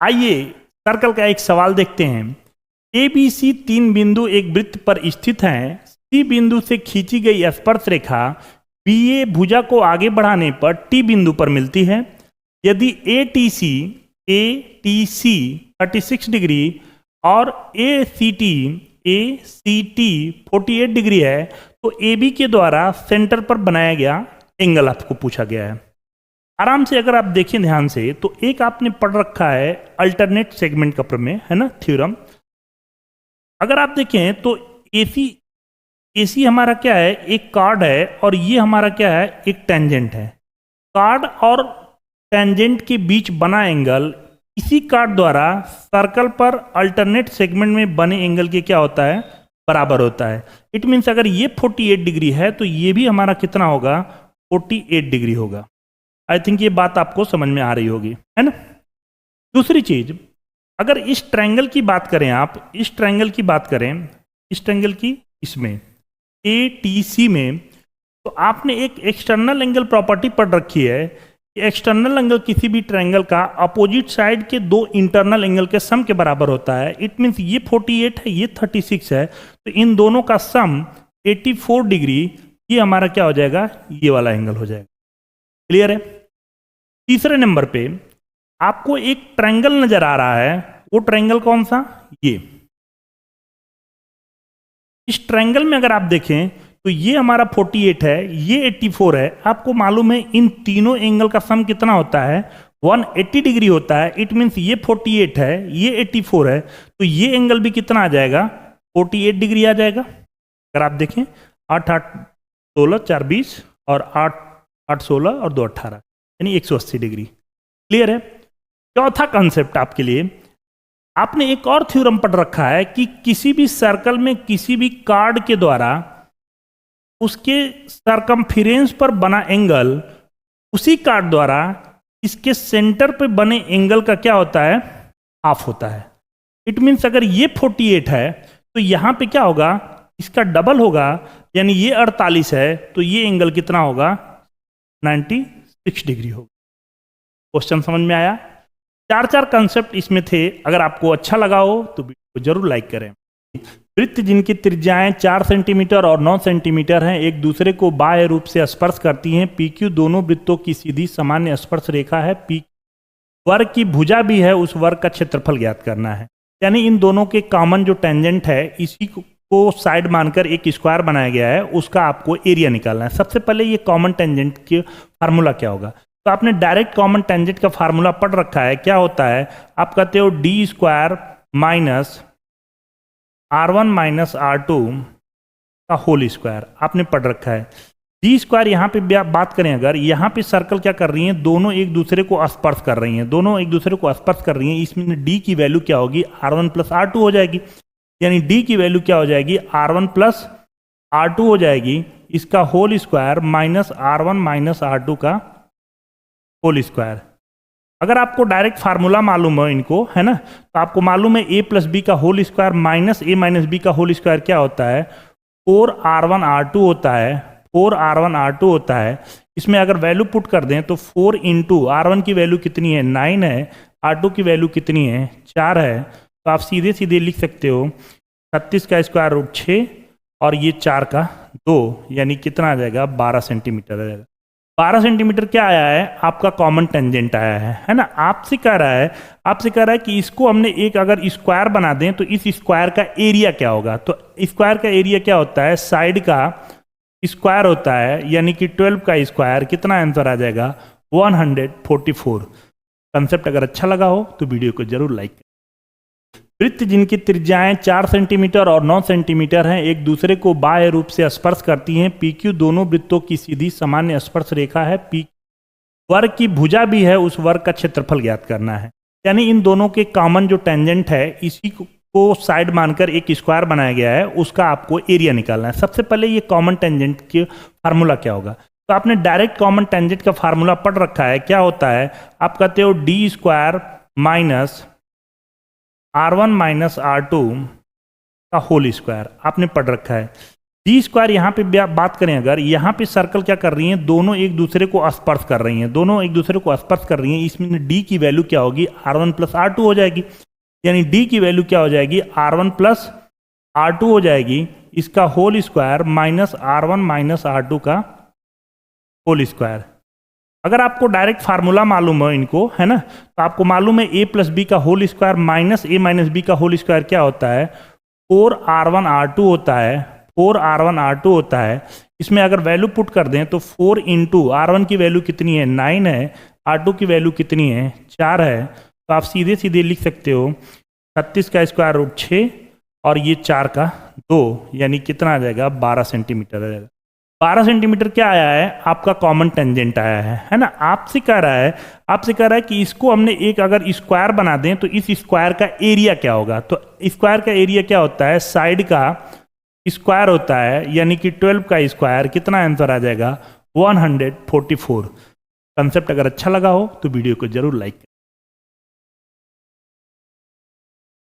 आइए सर्कल का एक सवाल देखते हैं। ए बी सी तीन बिंदु एक वृत्त पर स्थित हैं। सी बिंदु से खींची गई स्पर्श रेखा बी ए भुजा को आगे बढ़ाने पर टी बिंदु पर मिलती है। यदि ए टी सी 36 डिग्री और ए सी टी 48 डिग्री है तो ए बी के द्वारा सेंटर पर बनाया गया एंगल आपको पूछा गया है। आराम से अगर आप देखें ध्यान से तो एक आपने पढ़ रखा है अल्टरनेट सेगमेंट का प्रमेय, है ना, थ्योरम। अगर आप देखें तो एसी हमारा क्या है, एक कार्ड है और ये हमारा क्या है, एक टेंजेंट है। कार्ड और टेंजेंट के बीच बना एंगल इसी कार्ड द्वारा सर्कल पर अल्टरनेट सेगमेंट में बने एंगल के क्या होता है, बराबर होता है। इट मीन्स अगर ये 48 डिग्री है तो ये भी हमारा कितना होगा, 48 डिग्री होगा। आई थिंक ये बात आपको समझ में आ रही होगी, है ना। दूसरी चीज, अगर इस ट्रायंगल की बात करें, आप इस ट्रायंगल की बात करें, इस ट्रायंगल की, इसमें ए टी सी में, तो आपने एक एक्सटर्नल एंगल प्रॉपर्टी पढ़ रखी है। एक्सटर्नल एंगल किसी भी ट्रायंगल का अपोजिट साइड के दो इंटरनल एंगल के सम के बराबर होता है। इट मीन्स ये 48 है, ये 36 है, तो इन दोनों का सम 84 डिग्री, ये हमारा क्या हो जाएगा, ये वाला एंगल हो जाएगा। क्लियर है। तीसरे नंबर पे आपको एक ट्रायंगल नजर आ रहा है, वो ट्रायंगल कौन सा, ये। इस ट्रायंगल में अगर आप देखें तो ये हमारा 48 है, ये 84 है। आपको मालूम है इन तीनों एंगल का सम कितना होता है, 180 डिग्री होता है। इट मीन्स ये 48 है, ये 84 है, तो ये एंगल भी कितना आ जाएगा, 48 डिग्री आ जाएगा। अगर आप देखें 8 8 16 4 20 और 8 8 16 और 2 18, यानी 180 डिग्री। क्लियर है। चौथा कंसेप्ट आपके लिए, आपने एक और थ्योरम पढ़ रखा है कि किसी भी सर्कल में किसी भी कार्ड के द्वारा उसके सरकमफिरेंस पर बना एंगल उसी कार्ड द्वारा इसके सेंटर पे बने एंगल का क्या होता है, हाफ होता है। इट मीन्स अगर ये 48 है तो यहां पे क्या होगा, इसका डबल होगा, यानी ये 48 है तो ये एंगल कितना होगा, 96 डिग्री होगा। क्वेश्चन समझ में आया। 4 कंसेप्ट इसमें थे। अगर आपको अच्छा लगा हो तो वीडियो को जरूर लाइक करें। वृत्त जिनकी त्रिज्याएं 4 सेंटीमीटर और 9 सेंटीमीटर हैं एक दूसरे को बाह्य रूप से स्पर्श करती हैं। PQ दोनों वृत्तों की सीधी सामान्य स्पर्श रेखा है। P वर्ग की भुजा भी है, उस वर्ग का क्षेत्रफल ज्ञात करना है। यानी इन दोनों के कॉमन जो टेंजेंट है इसी को साइड मानकर एक स्क्वायर बनाया गया है, उसका आपको एरिया निकालना है। सबसे पहले ये कॉमन टेंजेंट के फार्मूला क्या होगा, तो आपने डायरेक्ट कॉमन टेंजेंट का फार्मूला पढ़ रखा है। क्या होता है, आप कहते हो D square minus R1 minus R2 का होल स्क्वायर, आपने पढ़ रखा है। डी स्क्वायर यहाँ पे बात करें, अगर यहाँ पे सर्कल क्या कर रही हैं, दोनों एक दूसरे को स्पर्श कर रही हैं, दोनों एक दूसरे को स्पर्श कर रही हैं। इसमें डी की वैल्यू क्या होगी, R1 प्लस R2 हो जाएगी। यानी डी की वैल्यू क्या हो जाएगी, R1 प्लस R2 हो जाएगी, इसका whole square minus R1 minus R2 का होल स्क्वायर। अगर आपको डायरेक्ट फार्मूला मालूम हो इनको, है ना, तो आपको मालूम है a प्लस बी का whole square minus a minus B का होल स्क्वायर क्या होता है, 4R1 R2 होता है, 4R1 R2 होता है। इसमें अगर वैल्यू पुट कर दें तो 4 इंटू R1 की वैल्यू कितनी है, 9 है, R2 की वैल्यू कितनी है, 4 है। तो आप सीधे सीधे लिख सकते हो 36 का स्क्वायर रूट 6 और ये 4 का 2, यानी कितना आ जाएगा, 12 सेंटीमीटर आ जाएगा। 12 सेंटीमीटर क्या आया है, आपका कॉमन टेंजेंट आया है ना। आपसे कह रहा है कि इसको हमने एक अगर स्क्वायर बना दें तो इस स्क्वायर का एरिया क्या होगा। तो स्क्वायर का एरिया क्या होता है, साइड का स्क्वायर होता है, यानी कि 12 का स्क्वायर, कितना आंसर आ जाएगा, 144। कंसेप्ट अगर अच्छा लगा हो तो वीडियो को जरूर लाइक करें। वृत्त जिनकी त्रिज्याएं 4 सेंटीमीटर और 9 सेंटीमीटर हैं एक दूसरे को बाह्य रूप से स्पर्श करती हैं। PQ दोनों वृत्तों की सीधी सामान्य स्पर्श रेखा है। P वर्ग की भुजा भी है, उस वर्ग का क्षेत्रफल ज्ञात करना है। यानी इन दोनों के कॉमन जो टेंजेंट है इसी को साइड मानकर एक स्क्वायर बनाया गया है, उसका आपको एरिया निकालना है। सबसे पहले ये कॉमन टेंजेंट के फार्मूला क्या होगा, तो आपने डायरेक्ट कॉमन टेंजेंट का फार्मूला पढ़ रखा है। क्या होता है, आप कहते हो D square minus R1 minus R2 का होल स्क्वायर, आपने पढ़ रखा है। डी स्क्वायर यहाँ पे बात करें अगर, यहाँ पे सर्कल क्या कर रही हैं, दोनों एक दूसरे को स्पर्श कर रही हैं, दोनों एक दूसरे को स्पर्श कर रही हैं, इसमें डी की वैल्यू क्या होगी, R1 प्लस R2 हो जाएगी। यानी डी की वैल्यू क्या हो जाएगी, R1 प्लस R2 हो जाएगी, इसका whole square minus R1 minus R2 का होल स्क्वायर। अगर आपको डायरेक्ट फार्मूला मालूम हो इनको, है ना, तो आपको मालूम है a प्लस बी का whole square minus a minus B का होल स्क्वायर क्या होता है, 4R1 R2 होता है, 4R1 R2 होता है। इसमें अगर वैल्यू पुट कर दें तो 4 इंटू R1 की वैल्यू कितनी है, 9 है, R2 की वैल्यू कितनी है, 4 है। तो आप सीधे सीधे लिख सकते हो 36 का स्क्वायर रूट 6 और ये 4 का 2, यानी कितना आ जाएगा, 12 सेंटीमीटर आ जाएगा। 12 सेंटीमीटर क्या आया है, आपका कॉमन टेंजेंट आया है ना। आपसे कह रहा है कि इसको हमने एक अगर स्क्वायर बना दें तो इस स्क्वायर का एरिया क्या होगा। तो स्क्वायर का एरिया क्या होता है, साइड का स्क्वायर होता है, यानी कि 12 का स्क्वायर, कितना आंसर आ जाएगा, 144। कंसेप्ट अगर अच्छा लगा हो तो वीडियो को जरूर लाइक करें।